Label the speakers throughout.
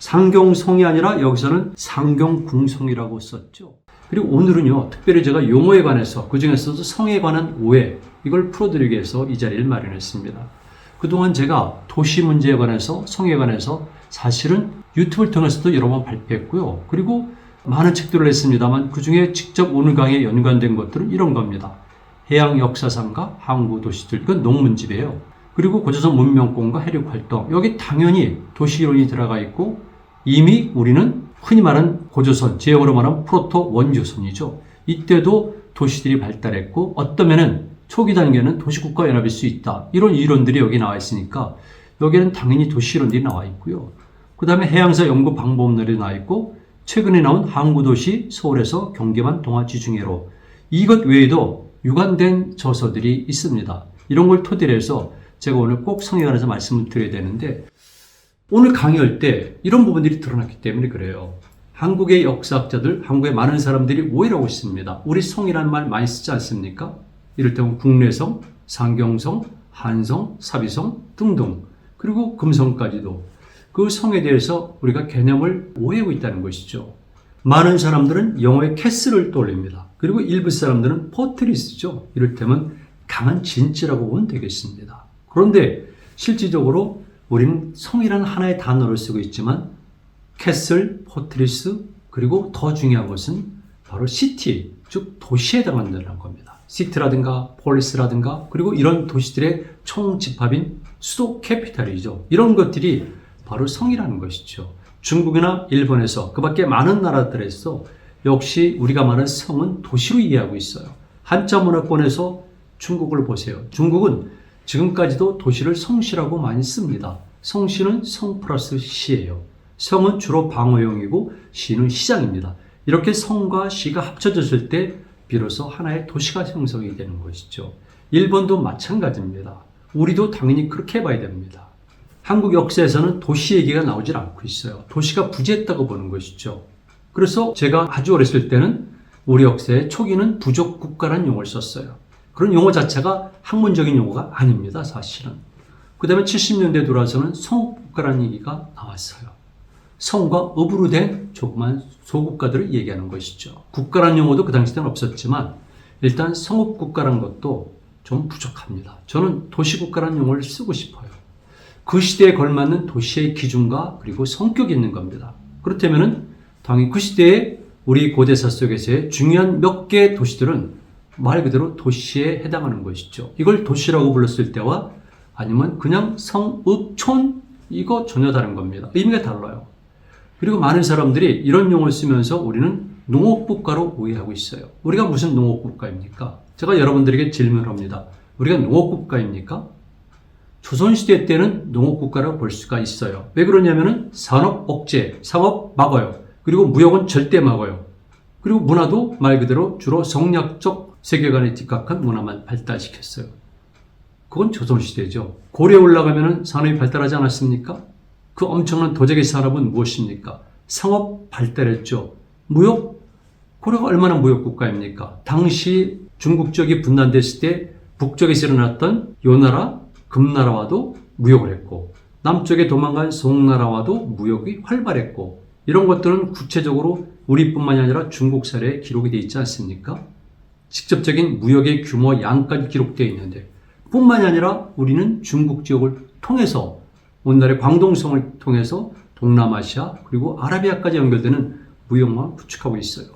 Speaker 1: 상경성이 아니라 여기서는 상경궁성이라고 썼죠. 그리고 오늘은요, 특별히 제가 용어에 관해서, 그 중에서도 성에 관한 오해, 이걸 풀어드리기 위해서 이 자리를 마련했습니다. 그동안 제가 도시 문제에 관해서, 성에 관해서 사실은 유튜브를 통해서도 여러 번 발표했고요. 그리고 많은 책들을 냈습니다만 그 중에 직접 오늘 강의에 연관된 것들은 이런 겁니다. 해양 역사상과 항구 도시들, 이건 농문집이에요. 그리고 고조선 문명권과 해륙활동, 여기 당연히 도시이론이 들어가 있고 이미 우리는 흔히 말하는 고조선, 제 영어로 말하면 프로토 원조선이죠. 이때도 도시들이 발달했고 어떠면은 초기 단계는 도시국가 연합일 수 있다. 이런 이론들이 여기 나와 있으니까 여기는 당연히 도시이론들이 나와 있고요. 그 다음에 해양사 연구 방법론이 나와 있고 최근에 나온 항구도시 서울에서 경계만 동아지중해로 이것 외에도 유관된 저서들이 있습니다. 이런 걸 토대로 해서 제가 오늘 꼭 성에 관해서 말씀을 드려야 되는데 오늘 강의할 때 이런 부분들이 드러났기 때문에 그래요. 한국의 역사학자들, 한국의 많은 사람들이 오해를 하고 있습니다. 우리 성이라는 말 많이 쓰지 않습니까? 이를테면 국내성, 상경성, 한성, 사비성 등등 그리고 금성까지도 그 성에 대해서 우리가 개념을 오해하고 있다는 것이죠. 많은 사람들은 영어의 캐슬을 떠올립니다. 그리고 일부 사람들은 포트리스죠. 이를테면 강한 진지라고 보면 되겠습니다. 그런데 실질적으로 우리는 성이라는 하나의 단어를 쓰고 있지만 캐슬, 포트리스 그리고 더 중요한 것은 바로 시티, 즉 도시에 해당한다는 겁니다. 시티라든가 폴리스라든가 그리고 이런 도시들의 총집합인 수도 캐피탈이죠. 이런 것들이 바로 성이라는 것이죠. 중국이나 일본에서 그 밖에 많은 나라들에서 역시 우리가 말하는 성은 도시로 이해하고 있어요. 한자 문화권에서 중국을 보세요. 중국은 지금까지도 도시를 성시라고 많이 씁니다. 성시는 성 플러스 시예요. 성은 주로 방어용이고 시는 시장입니다. 이렇게 성과 시가 합쳐졌을 때 비로소 하나의 도시가 형성이 되는 것이죠. 일본도 마찬가지입니다. 우리도 당연히 그렇게 봐야 됩니다. 한국 역사에서는 도시 얘기가 나오질 않고 있어요. 도시가 부재했다고 보는 것이죠. 그래서 제가 아주 어렸을 때는 우리 역사의 초기는 부족 국가라는 용어를 썼어요. 그런 용어 자체가 학문적인 용어가 아닙니다, 사실은. 그 다음에 70년대 들어와서는 성국가라는 얘기가 나왔어요. 성과 업으로 된 조그만 소국가들을 얘기하는 것이죠. 국가라는 용어도 그 당시 때는 없었지만 일단 성읍국가라는 것도 좀 부족합니다. 저는 도시국가라는 용어를 쓰고 싶어요. 그 시대에 걸맞는 도시의 기준과 그리고 성격이 있는 겁니다. 그렇다면은 당연히 그 시대에 우리 고대사 속에서의 중요한 몇 개의 도시들은 말 그대로 도시에 해당하는 것이죠. 이걸 도시라고 불렀을 때와 아니면 그냥 성읍촌 이거 전혀 다른 겁니다. 의미가 달라요. 그리고 많은 사람들이 이런 용어를 쓰면서 우리는 농업국가로 오해하고 있어요. 우리가 무슨 농업국가입니까? 제가 여러분들에게 질문을 합니다. 우리가 농업국가입니까? 조선시대 때는 농업국가라고 볼 수가 있어요. 왜 그러냐면은 산업 억제, 상업 막아요. 그리고 무역은 절대 막아요. 그리고 문화도 말 그대로 주로 성략적 세계관에 뒷각한 문화만 발달시켰어요. 그건 조선시대죠. 고려에 올라가면은 산업이 발달하지 않았습니까? 그 엄청난 도자기 산업은 무엇입니까? 상업 발달했죠. 무역? 고려가 얼마나 무역국가입니까? 당시 중국 쪽이 분단됐을 때 북쪽에서 일어났던 요나라, 금나라와도 무역을 했고 남쪽에 도망간 송나라와도 무역이 활발했고 이런 것들은 구체적으로 우리뿐만이 아니라 중국 사례에 기록이 되어 있지 않습니까? 직접적인 무역의 규모 양까지 기록되어 있는데 뿐만이 아니라 우리는 중국 지역을 통해서 오늘날의 광동성을 통해서 동남아시아 그리고 아라비아까지 연결되는 무역망을 구축하고 있어요.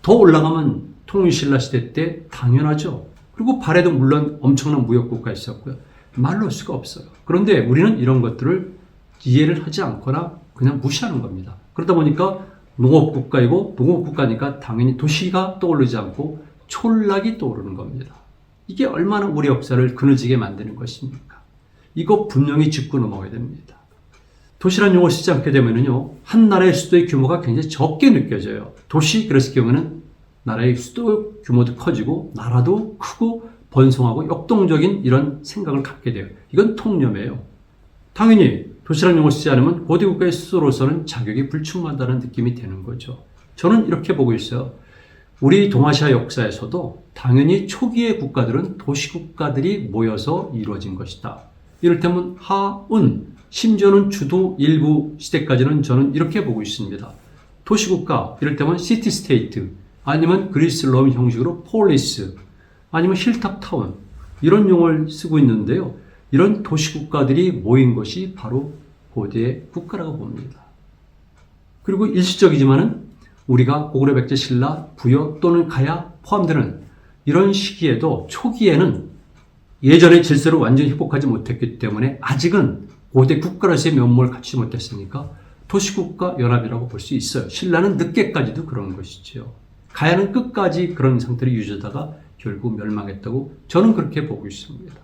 Speaker 1: 더 올라가면 통일신라 시대 때 당연하죠. 그리고 발해도 물론 엄청난 무역국가 있었고요. 말로 할 수가 없어요. 그런데 우리는 이런 것들을 이해를 하지 않거나 그냥 무시하는 겁니다. 그러다 보니까 농업국가이고 농업국가니까 당연히 도시가 떠오르지 않고 촌락이 떠오르는 겁니다. 이게 얼마나 우리 역사를 그늘지게 만드는 것입니까? 이거 분명히 짚고 넘어가야 됩니다. 도시라는 용어를 쓰지 않게 되면요, 한 나라의 수도의 규모가 굉장히 적게 느껴져요. 도시, 그랬을 경우에는 나라의 수도 규모도 커지고, 나라도 크고, 번성하고, 역동적인 이런 생각을 갖게 돼요. 이건 통념이에요. 당연히 도시라는 용어를 쓰지 않으면 고대국가의 수도로서는 자격이 불충분하다는 느낌이 되는 거죠. 저는 이렇게 보고 있어요. 우리 동아시아 역사에서도 당연히 초기의 국가들은 도시국가들이 모여서 이루어진 것이다. 이를테면 하운, 심지어는 주도 일부 시대까지는 저는 이렇게 보고 있습니다. 도시국가, 이럴 때면 시티 스테이트, 아니면 그리스 롬 형식으로 폴리스, 아니면 힐탑 타운, 이런 용어를 쓰고 있는데요. 이런 도시국가들이 모인 것이 바로 고대 국가라고 봅니다. 그리고 일시적이지만은 우리가 고구려 백제 신라 부여 또는 가야 포함되는 이런 시기에도 초기에는 예전의 질서를 완전히 회복하지 못했기 때문에 아직은 고대 국가로서의 면모를 갖추지 못했으니까 도시국가 연합이라고 볼 수 있어요. 신라는 늦게까지도 그런 것이죠. 가야는 끝까지 그런 상태를 유지하다가 결국 멸망했다고 저는 그렇게 보고 있습니다.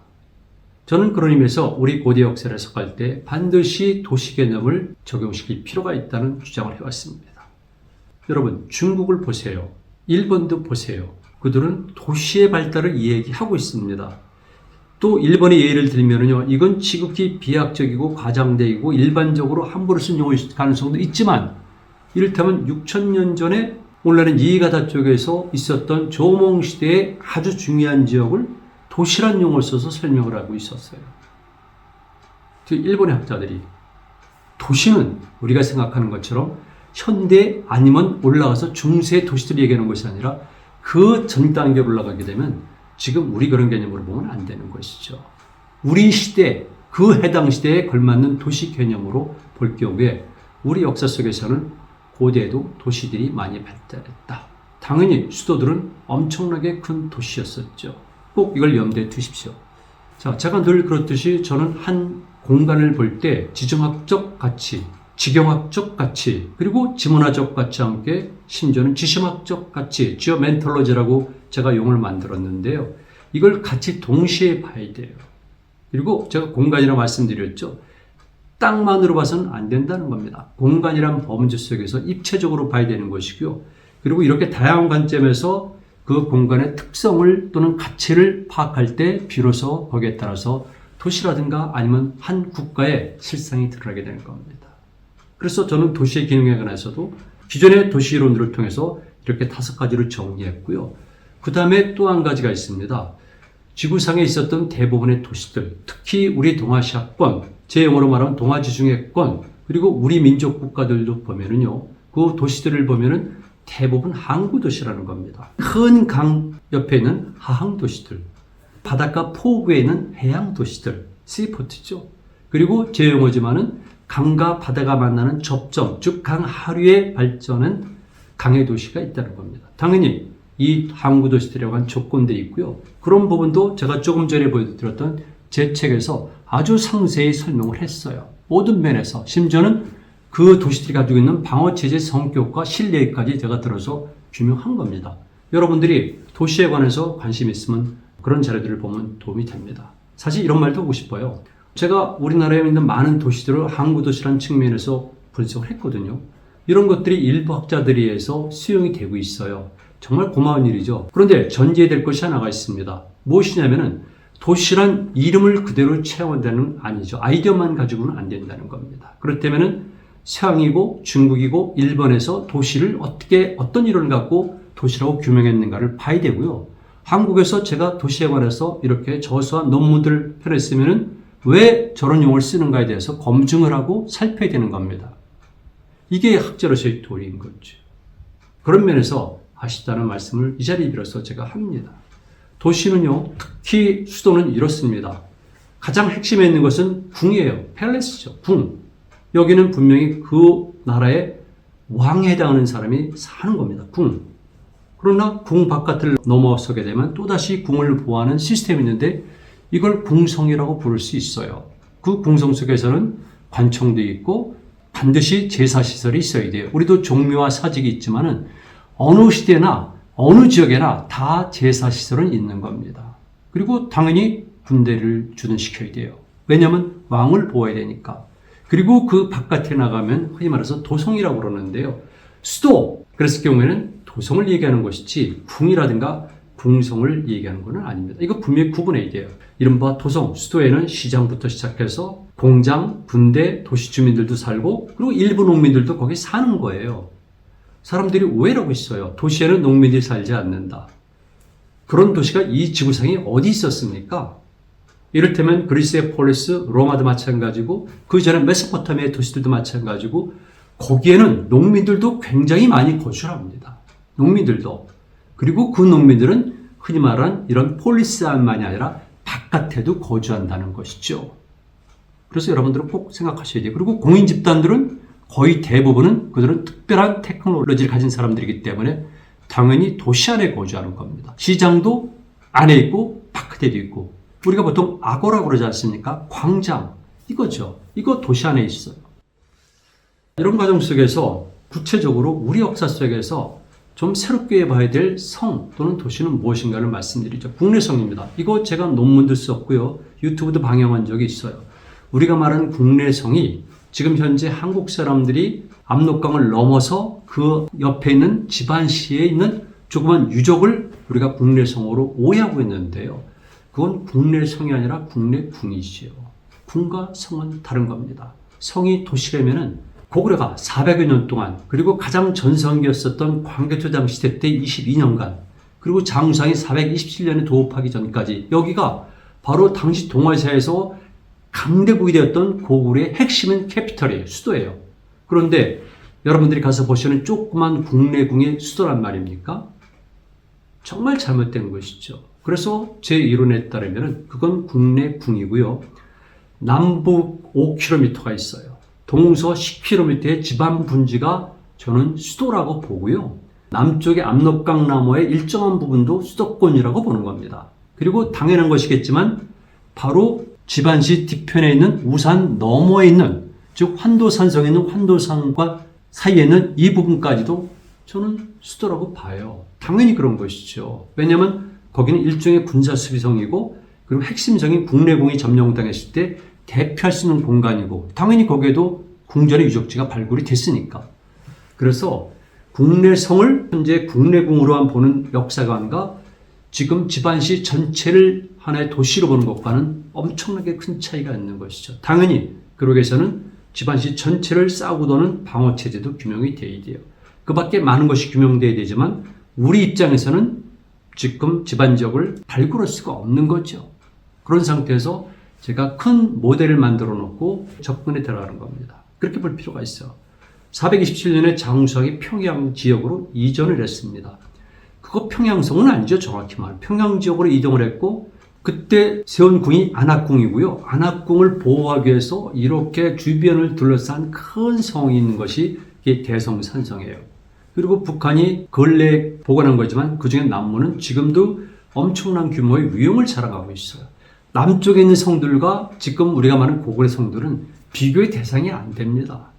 Speaker 1: 저는 그런 의미에서 우리 고대 역사를 해석할 때 반드시 도시 개념을 적용시킬 필요가 있다는 주장을 해왔습니다. 여러분, 중국을 보세요. 일본도 보세요. 그들은 도시의 발달을 이야기하고 있습니다. 또 일본의 예를 들면요, 이건 지극히 비약적이고 과장되고 일반적으로 함부로 쓴 용어일 가능성도 있지만, 이를테면 6,000년 전에 오늘날은 이이가다 쪽에서 있었던 조몽 시대의 아주 중요한 지역을 도시란 용어를 써서 설명을 하고 있었어요. 일본의 학자들이 도시는 우리가 생각하는 것처럼 현대 아니면 올라가서 중세 도시들을 얘기하는 것이 아니라 그 전 단계로 올라가게 되면 지금 우리 그런 개념으로 보면 안 되는 것이죠. 우리 시대, 그 해당 시대에 걸맞는 도시 개념으로 볼 경우에 우리 역사 속에서는 고대에도 도시들이 많이 발달했다. 당연히 수도들은 엄청나게 큰 도시였었죠. 꼭 이걸 염두에 두십시오. 자, 제가 늘 그렇듯이 저는 한 공간을 볼 때 지정학적 가치, 지경학적 가치, 그리고 지문화적 가치와 함께 심지어는 지심학적 가치, 지오멘톨로지라고 제가 용어를 만들었는데요. 이걸 같이 동시에 봐야 돼요. 그리고 제가 공간이라고 말씀드렸죠. 땅만으로 봐서는 안 된다는 겁니다. 공간이란 범주 속에서 입체적으로 봐야 되는 것이고요. 그리고 이렇게 다양한 관점에서 그 공간의 특성을 또는 가치를 파악할 때 비로소 거기에 따라서 도시라든가 아니면 한 국가의 실상이 드러나게 되는 겁니다. 그래서 저는 도시의 기능에 관해서도 기존의 도시 이론들을 통해서 이렇게 5가지를 정리했고요. 그 다음에 또 한 가지가 있습니다. 지구상에 있었던 대부분의 도시들, 특히 우리 동아시아권, 제 영어로 말하면 동아지중해권, 그리고 우리 민족 국가들도 보면은요, 그 도시들을 보면은 대부분 항구 도시라는 겁니다. 큰 강 옆에 있는 하항 도시들, 바닷가 포구에 있는 해양 도시들, 시포트죠. 그리고 제 용어지만은 강과 바다가 만나는 접점, 즉 강 하류에 발전한 강의 도시가 있다는 겁니다. 당연히 이 항구 도시들이라고 한 조건들이 있고요. 그런 부분도 제가 조금 전에 보여드렸던 제 책에서 아주 상세히 설명을 했어요. 모든 면에서, 심지어는 그 도시들이 가지고 있는 방어체제 성격과 신뢰까지 제가 들어서 규명한 겁니다. 여러분들이 도시에 관해서 관심 있으면 그런 자료들을 보면 도움이 됩니다. 사실 이런 말도 하고 싶어요. 제가 우리나라에 있는 많은 도시들을 항구도시라는 측면에서 분석을 했거든요. 이런 것들이 일부 학자들에 의해서 수용이 되고 있어요. 정말 고마운 일이죠. 그런데 전제해야 될 것이 하나가 있습니다. 무엇이냐면은 도시란 이름을 그대로 채워낸다는 건 아니죠. 아이디어만 가지고는 안 된다는 겁니다. 그렇다면은 서양이고 중국이고 일본에서 도시를 어떻게 어떤 이론을 갖고 도시라고 규명했는가를 봐야 되고요. 한국에서 제가 도시에 관해서 이렇게 저서한 논문들을 펴냈으면은 왜 저런 용어를 쓰는가에 대해서 검증을 하고 살펴야 되는 겁니다. 이게 학자로서의 도리인 거죠. 그런 면에서 아쉽다는 말씀을 이 자리에 빌어서 제가 합니다. 도시는요, 특히 수도는 이렇습니다. 가장 핵심에 있는 것은 궁이에요. 팰리스죠. 궁. 여기는 분명히 그 나라의 왕에 해당하는 사람이 사는 겁니다. 궁. 그러나 궁 바깥을 넘어서게 되면 또다시 궁을 보호하는 시스템이 있는데 이걸 궁성이라고 부를 수 있어요. 그 궁성 속에서는 관청도 있고 반드시 제사시설이 있어야 돼요. 우리도 종묘와 사직이 있지만은 어느 시대나 어느 지역에나 다 제사시설은 있는 겁니다. 그리고 당연히 군대를 주둔시켜야 돼요. 왜냐하면 왕을 보호해야 되니까. 그리고 그 바깥에 나가면 흔히 말해서 도성이라고 그러는데요. 수도, 그랬을 경우에는 도성을 얘기하는 것이지 궁이라든가 궁성을 얘기하는 것은 아닙니다. 이거 분명히 구분해야 돼요. 이른바 도성, 수도에는 시장부터 시작해서 공장, 군대, 도시 주민들도 살고 그리고 일부 농민들도 거기 사는 거예요. 사람들이 오해하고 있어요. 도시에는 농민들이 살지 않는다. 그런 도시가 이 지구상에 어디 있었습니까? 이를테면 그리스의 폴리스, 로마도 마찬가지고 그 전에 메소포타미아의 도시들도 마찬가지고 거기에는 농민들도 굉장히 많이 거주를 합니다. 농민들도. 그리고 그 농민들은 흔히 말하는 이런 폴리스만이 아니라 바깥에도 거주한다는 것이죠. 그래서 여러분들은 꼭 생각하셔야 돼요. 그리고 공인 집단들은 거의 대부분은 그들은 특별한 테크놀로지를 가진 사람들이기 때문에 당연히 도시 안에 거주하는 겁니다. 시장도 안에 있고 바깥에도 있고 우리가 보통 아고라고 그러지 않습니까? 광장 이거죠. 이거 도시 안에 있어요. 이런 과정 속에서 구체적으로 우리 역사 속에서 좀 새롭게 봐야 될 성 또는 도시는 무엇인가를 말씀드리죠. 국내성입니다. 이거 제가 논문도 썼고요. 유튜브도 방영한 적이 있어요. 우리가 말하는 국내성이 지금 현재 한국 사람들이 압록강을 넘어서 그 옆에 있는 지반시에 있는 조그만 유적을 우리가 국내성으로 오해하고 있는데요. 그건 국내성이 아니라 국내궁이지요. 궁과 성은 다른 겁니다. 성이 도시라면은 고구려가 400여 년 동안 그리고 가장 전성기였었던 광개토장 시대 때 22년간 그리고 장우상이 427년에 도읍하기 전까지 여기가 바로 당시 동아시아에서 강대국이 되었던 고구려의 핵심인 캐피털이에요. 수도예요. 그런데 여러분들이 가서 보시는 조그만 국내궁의 수도란 말입니까? 정말 잘못된 것이죠. 그래서 제 이론에 따르면 그건 국내궁이고요. 남북 5km가 있어요. 동서 10km의 지방 분지가 저는 수도라고 보고요. 남쪽의 압록강 너머의 일정한 부분도 수도권이라고 보는 겁니다. 그리고 당연한 것이겠지만 바로 지반시 뒤편에 있는 우산 너머에 있는 즉 환도산성에 있는 환도산과 사이에 있는 이 부분까지도 저는 수도라고 봐요. 당연히 그런 것이죠. 왜냐하면 거기는 일종의 군사수비성이고 그리고 핵심적인 국내궁이 점령당했을 때 대피할 수 있는 공간이고 당연히 거기에도 궁전의 유적지가 발굴이 됐으니까. 그래서 국내성을 현재 국내궁으로만 보는 역사관과 지금 지반시 전체를 하나의 도시로 보는 것과는 엄청나게 큰 차이가 있는 것이죠. 당연히 그러기위해서는 지반시 전체를 싸우고 도는 방어체제도 규명이 돼야 돼요. 그 밖에 많은 것이 규명돼야 되지만 우리 입장에서는 지금 지반 지역을 발굴할 수가 없는 거죠. 그런 상태에서 제가 큰 모델을 만들어 놓고 접근에 들어가는 겁니다. 그렇게 볼 필요가 있어요. 427년에 장우상이 평양 지역으로 이전을 했습니다. 그거 평양성은 아니죠. 정확히 말하면 평양 지역으로 이동을 했고 그때 세운 궁이 안악궁이고요. 안악궁을 보호하기 위해서 이렇게 주변을 둘러싼 큰 성이 있는 것이 대성산성이에요. 그리고 북한이 근래 복원한 거지만 그중에 남문은 지금도 엄청난 규모의 위용을 자랑하고 있어요. 남쪽에 있는 성들과 지금 우리가 말하는 고구려 성들은 비교의 대상이 안 됩니다.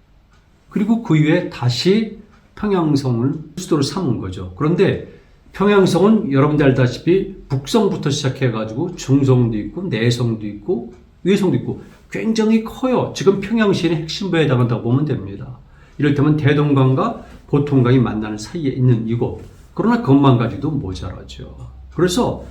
Speaker 1: 그리고 그 이후에 다시 평양성을 수도로 삼은 거죠. 그런데 평양성은 여러분들 알다시피 북성부터 시작해가지고 중성도 있고 내성도 있고 위성도 있고 굉장히 커요. 지금 평양시의 핵심부에 해당한다고 보면 됩니다. 이를테면 대동강과 보통강이 만나는 사이에 있는 이곳. 그러나 그것만 가지고도 모자라죠. 그래서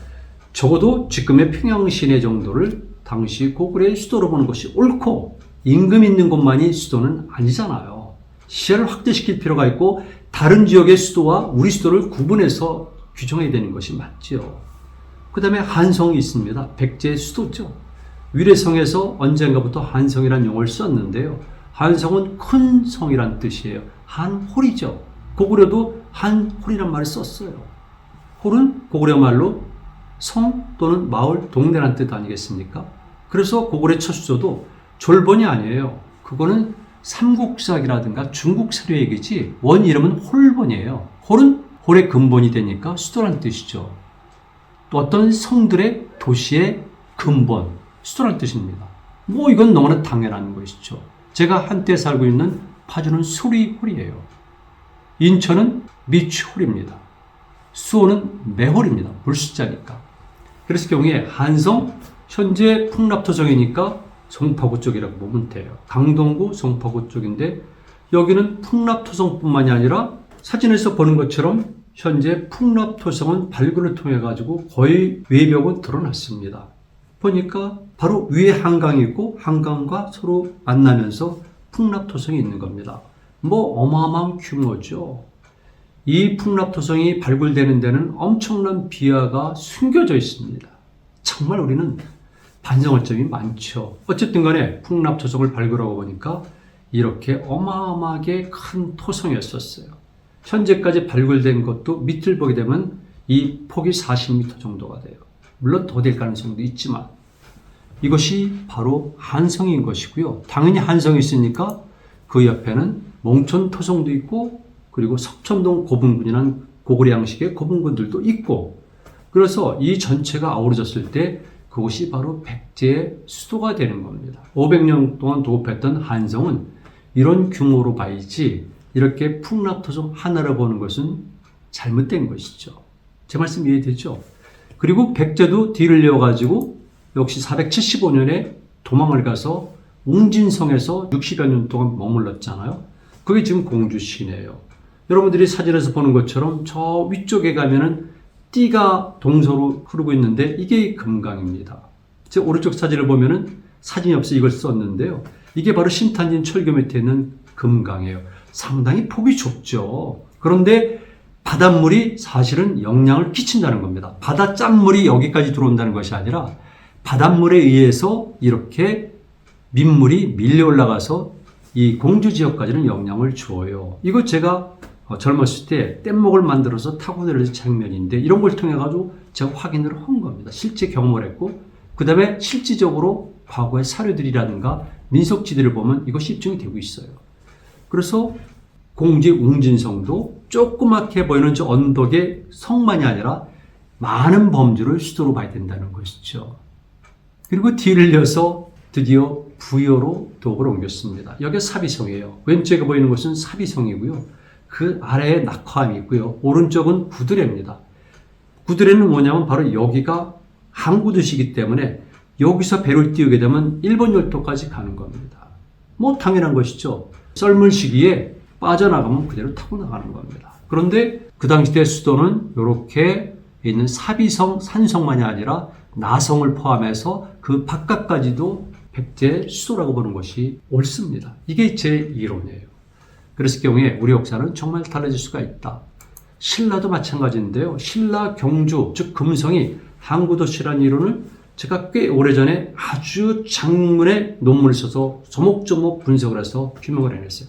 Speaker 1: 적어도 지금의 평양 시내 정도를 당시 고구려의 수도로 보는 것이 옳고 임금 있는 곳만이 수도는 아니잖아요. 시야를 확대시킬 필요가 있고 다른 지역의 수도와 우리 수도를 구분해서 규정해야 되는 것이 맞죠. 그 다음에 한성이 있습니다. 백제의 수도죠. 위례성에서 언젠가부터 한성이라는 용어를 썼는데요. 한성은 큰 성이란 뜻이에요. 한홀이죠. 고구려도 한홀이란 말을 썼어요. 홀은 고구려 말로 성 또는 마을, 동네란 뜻 아니겠습니까? 그래서 고구려의 첫 수도도 졸본이 아니에요. 그거는 삼국사기라든가 중국 사료 얘기지 원 이름은 홀본이에요. 홀은 홀의 근본이 되니까 수도란 뜻이죠. 또 어떤 성들의 도시의 근본, 수도란 뜻입니다. 뭐 이건 너무나 당연한 것이죠. 제가 한때 살고 있는 파주는 수리홀이에요. 인천은 미추홀입니다. 수원은 매홀입니다. 물숫자니까. 그래서 경우에 한성, 현재 풍납토성이니까 송파구 쪽이라고 보면 돼요. 강동구, 송파구 쪽인데 여기는 풍납토성뿐만이 아니라 사진에서 보는 것처럼 현재 풍납토성은 발굴을 통해 가지고 거의 외벽은 드러났습니다. 보니까 바로 위에 한강이 있고 한강과 서로 만나면서 풍납토성이 있는 겁니다. 뭐 어마어마한 규모죠. 이 풍납토성이 발굴되는 데는 엄청난 비하가 숨겨져 있습니다. 정말 우리는 반성할 점이 많죠. 어쨌든 간에 풍납토성을 발굴하고 보니까 이렇게 어마어마하게 큰 토성이었었어요. 현재까지 발굴된 것도 밑을 보게 되면 이 폭이 40m 정도가 돼요. 물론 더 될 가능성도 있지만 이것이 바로 한성인 것이고요. 당연히 한성이 있으니까 그 옆에는 몽촌토성도 있고 그리고 석천동 고분군이라는 고구려 양식의 고분군들도 있고 그래서 이 전체가 아우러졌을 때 그것이 바로 백제의 수도가 되는 겁니다. 500년 동안 도읍했던 한성은 이런 규모로 봐야지 이렇게 풍납토성 하나를 보는 것은 잘못된 것이죠. 제 말씀 이해되죠? 그리고 백제도 뒤를 이어가지고 역시 475년에 도망을 가서 웅진성에서 60여 년 동안 머물렀잖아요. 그게 지금 공주 시내예요. 여러분들이 사진에서 보는 것처럼 저 위쪽에 가면은 띠가 동서로 흐르고 있는데 이게 금강입니다. 제 오른쪽 사진을 보면은 사진이 없어 이걸 썼는데요. 이게 바로 신탄진 철교 밑에 있는 금강이에요. 상당히 폭이 좁죠. 그런데 바닷물이 사실은 영향을 끼친다는 겁니다. 바다 짠물이 여기까지 들어온다는 것이 아니라 바닷물에 의해서 이렇게 민물이 밀려 올라가서 이 공주 지역까지는 영향을 줘요. 이거 제가 젊었을 때 뗏목을 만들어서 타고 내려진 장면인데 이런 걸 통해 가지고 제가 확인을 한 겁니다. 실제 경험을 했고 그 다음에 실질적으로 과거의 사료들이라든가 민속지들을 보면 이것이 입증이 되고 있어요. 그래서 공주의 웅진성도 조그맣게 보이는 저 언덕의 성만이 아니라 많은 범주를 수도로 봐야 된다는 것이죠. 그리고 뒤를 이어서 드디어 부여로 도읍을 옮겼습니다. 여기가 사비성이에요. 왼쪽에 보이는 것은 사비성이고요. 그 아래에 낙화암이 있고요. 오른쪽은 구드레입니다. 구드레는 뭐냐면 바로 여기가 항구도시이기 때문에 여기서 배를 띄우게 되면 일본 열도까지 가는 겁니다. 뭐 당연한 것이죠. 썰물 시기에 빠져나가면 그대로 타고 나가는 겁니다. 그런데 그 당시 때 수도는 이렇게 있는 사비성, 산성만이 아니라 나성을 포함해서 그 바깥까지도 백제 수도라고 보는 것이 옳습니다. 이게 제 이론이에요. 그랬을 경우에 우리 역사는 정말 달라질 수가 있다. 신라도 마찬가지인데요. 신라 경주, 즉 금성이 항구도시라는 이론을 제가 꽤 오래전에 아주 장문의 논문을 써서 조목조목 분석을 해서 규명을 해냈어요.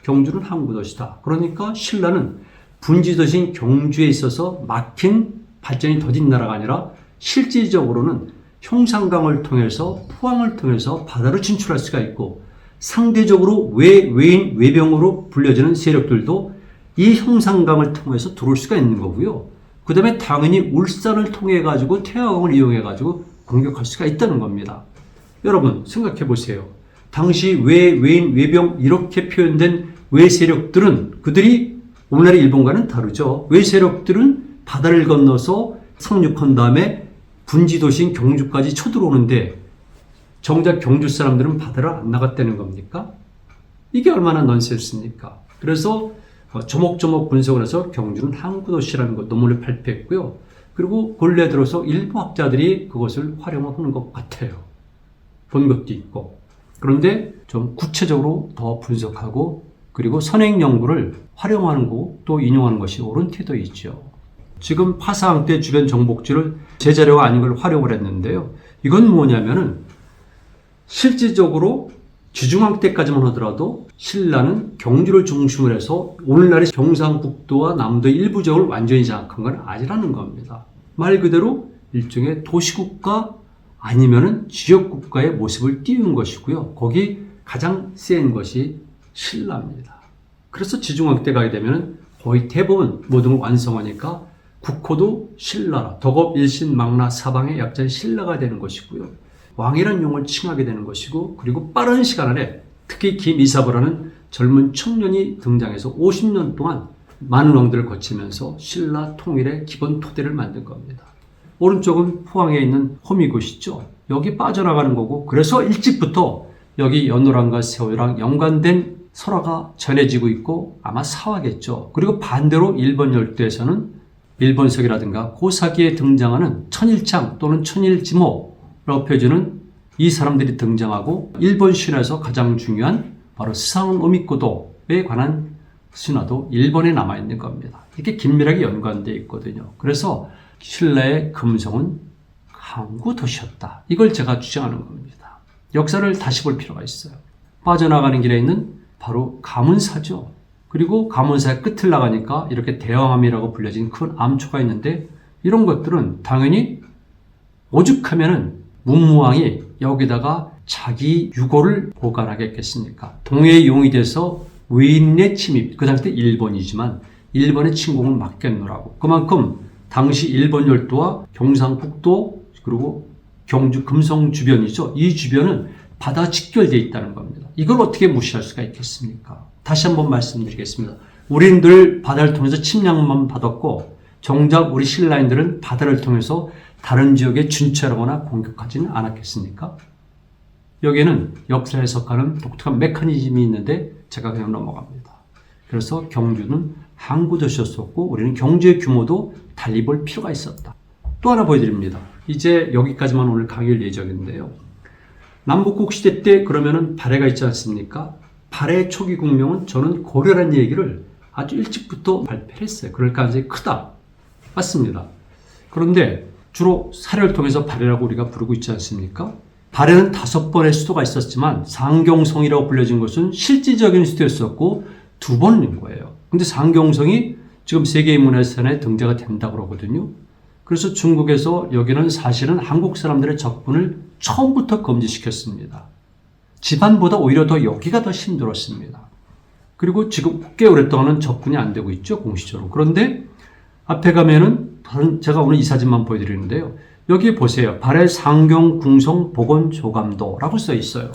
Speaker 1: 경주는 항구도시다. 그러니까 신라는 분지도시인 경주에 있어서 막힌 발전이 더딘 나라가 아니라 실질적으로는 형산강을 통해서 포항을 통해서 바다로 진출할 수가 있고 상대적으로 외인, 외병으로 불려지는 세력들도 이 형산강을 통해서 들어올 수가 있는 거고요. 그 다음에 당연히 울산을 통해 가지고 태화강을 이용해 가지고 공격할 수가 있다는 겁니다. 여러분 생각해 보세요. 당시 외인, 외병 이렇게 표현된 외세력들은 그들이 오늘날의 일본과는 다르죠. 외세력들은 바다를 건너서 상륙한 다음에 분지도시인 경주까지 쳐들어오는데 정작 경주 사람들은 바다를 안 나갔다는 겁니까? 이게 얼마나 넌센스입니까? 그래서 조목조목 분석을 해서 경주는 항구도시라는 것 논문을 발표했고요. 그리고 근래 들어서 일부 학자들이 그것을 활용하는 것 같아요. 본 것도 있고. 그런데 좀 구체적으로 더 분석하고 그리고 선행 연구를 활용하는 거 또 인용하는 것이 옳은 태도이죠. 지금 파사항 때 주변 정복지를 제 자료가 아닌 걸 활용을 했는데요. 이건 뭐냐면은 실질적으로 지중왕 때까지만 하더라도 신라는 경주를 중심으로 해서 오늘날의 경상북도와 남도 일부 지역을 완전히 장악한 건 아니라는 겁니다. 말 그대로 일종의 도시국가 아니면은 지역국가의 모습을 띄운 것이고요. 거기 가장 센 것이 신라입니다. 그래서 지중왕 때 가게 되면 거의 대부분 모든 걸 완성하니까 국호도 신라라, 덕업, 일신, 망라, 사방의 약자인 신라가 되는 것이고요. 왕이라는 용어를 칭하게 되는 것이고 그리고 빠른 시간 안에 특히 김이사부라는 젊은 청년이 등장해서 50년 동안 많은 왕들을 거치면서 신라 통일의 기본 토대를 만든 겁니다. 오른쪽은 포항에 있는 호미곶이죠. 여기 빠져나가는 거고 그래서 일찍부터 여기 연호랑과 세호랑 연관된 설화가 전해지고 있고 아마 사화겠죠. 그리고 반대로 일본 열도에서는 일본석이라든가 고사기에 등장하는 천일창 또는 천일지모라고 표현하는 이 사람들이 등장하고 일본 신화에서 가장 중요한 바로 스상은 오미코도에 관한 신화도 일본에 남아있는 겁니다. 이렇게 긴밀하게 연관되어 있거든요. 그래서 신라의 금성은 항구 도시였다. 이걸 제가 주장하는 겁니다. 역사를 다시 볼 필요가 있어요. 빠져나가는 길에 있는 바로 가문사죠. 그리고 가문사의 끝을 나가니까 이렇게 대왕암이라고 불려진 큰 암초가 있는데 이런 것들은 당연히 오죽하면은 문무왕이 여기다가 자기 유고를 보관하겠겠습니까? 동해의 용이 돼서 외인의 침입, 그 당시 때 일본이지만 일본의 침공을 막겠노라고. 그만큼 당시 일본 열도와 경상북도 그리고 경주 금성 주변이죠. 이 주변은 바다 직결되어 있다는 겁니다. 이걸 어떻게 무시할 수가 있겠습니까? 다시 한번 말씀드리겠습니다. 우리는 늘 바다를 통해서 침략만 받았고 정작 우리 신라인들은 바다를 통해서 다른 지역에 진출하거나 공격하지는 않았겠습니까? 여기에는 역사 해석하는 독특한 메커니즘이 있는데 제가 그냥 넘어갑니다. 그래서 경주는 항구 도시였었고 우리는 경주의 규모도 달리 볼 필요가 있었다. 또 하나 보여드립니다. 이제 여기까지만 오늘 강의할 예정인데요. 남북국 시대 때 그러면은 발해가 있지 않습니까? 발해 초기 국명은 저는 고려라는 얘기를 아주 일찍부터 발표를 했어요. 그럴 가능성이 크다. 맞습니다. 그런데 주로 사료를 통해서 발해라고 우리가 부르고 있지 않습니까? 발해는 5번의 수도가 있었지만 상경성이라고 불려진 것은 실질적인 수도였었고 2번인 거예요. 근데 상경성이 지금 세계의 문화유산에 등재가 된다고 그러거든요. 그래서 중국에서 여기는 사실은 한국 사람들의 접근을 처음부터 금지시켰습니다. 지반보다 오히려 더 여기가 더 힘들었습니다. 그리고 지금 꽤 오랫동안은 접근이 안 되고 있죠, 공식적으로. 그런데 앞에 가면은 제가 오늘 이 사진만 보여드리는데요. 여기 보세요. 발해 상경궁성 보건조감도라고 써 있어요.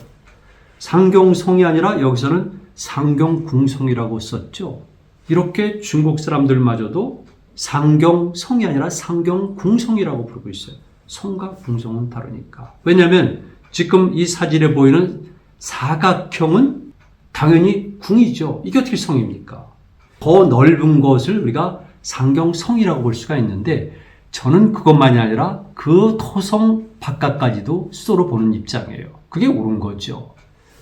Speaker 1: 상경성이 아니라 여기서는 상경궁성이라고 썼죠. 이렇게 중국 사람들마저도 상경성이 아니라 상경궁성이라고 부르고 있어요. 성과 궁성은 다르니까. 왜냐하면 지금 이 사진에 보이는 사각형은 당연히 궁이죠. 이게 어떻게 성입니까? 더 넓은 것을 우리가 상경성이라고 볼 수가 있는데 저는 그것만이 아니라 그 토성 바깥까지도 수도로 보는 입장이에요. 그게 옳은 거죠.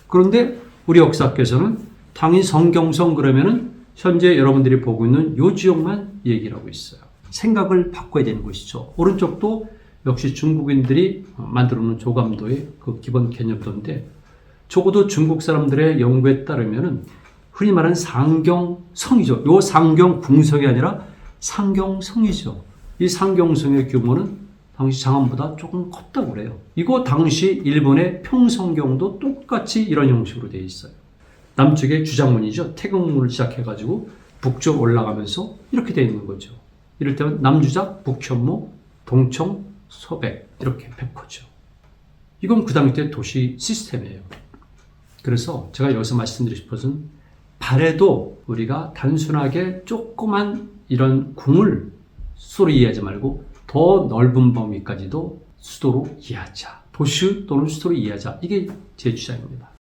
Speaker 1: 그런데 우리 역사학에서는 당연히 성경성 그러면은 현재 여러분들이 보고 있는 이 지역만 얘기를 하고 있어요. 생각을 바꿔야 되는 것이죠. 오른쪽도 역시 중국인들이 만들어 놓은 조감도의 그 기본 개념도인데 적어도 중국 사람들의 연구에 따르면은 흔히 말하는 상경성이죠. 요 상경궁성이 아니라 상경성이죠. 이 상경성의 규모는 당시 장안보다 조금 컸다고 그래요. 이거 당시 일본의 평성경도 똑같이 이런 형식으로 되어 있어요. 남쪽에 주장문이죠. 태국문을 시작해가지고 북쪽 올라가면서 이렇게 되어 있는 거죠. 이를테면 남주작, 북현무, 동청, 서백 이렇게 백호죠. 이건 그 당시의 도시 시스템이에요. 그래서 제가 여기서 말씀드리고 싶어서는 발해도 우리가 단순하게 조그만 이런 궁을 수도로 이해하지 말고 더 넓은 범위까지도 수도로 이해하자. 도시 또는 수도로 이해하자. 이게 제 주장입니다.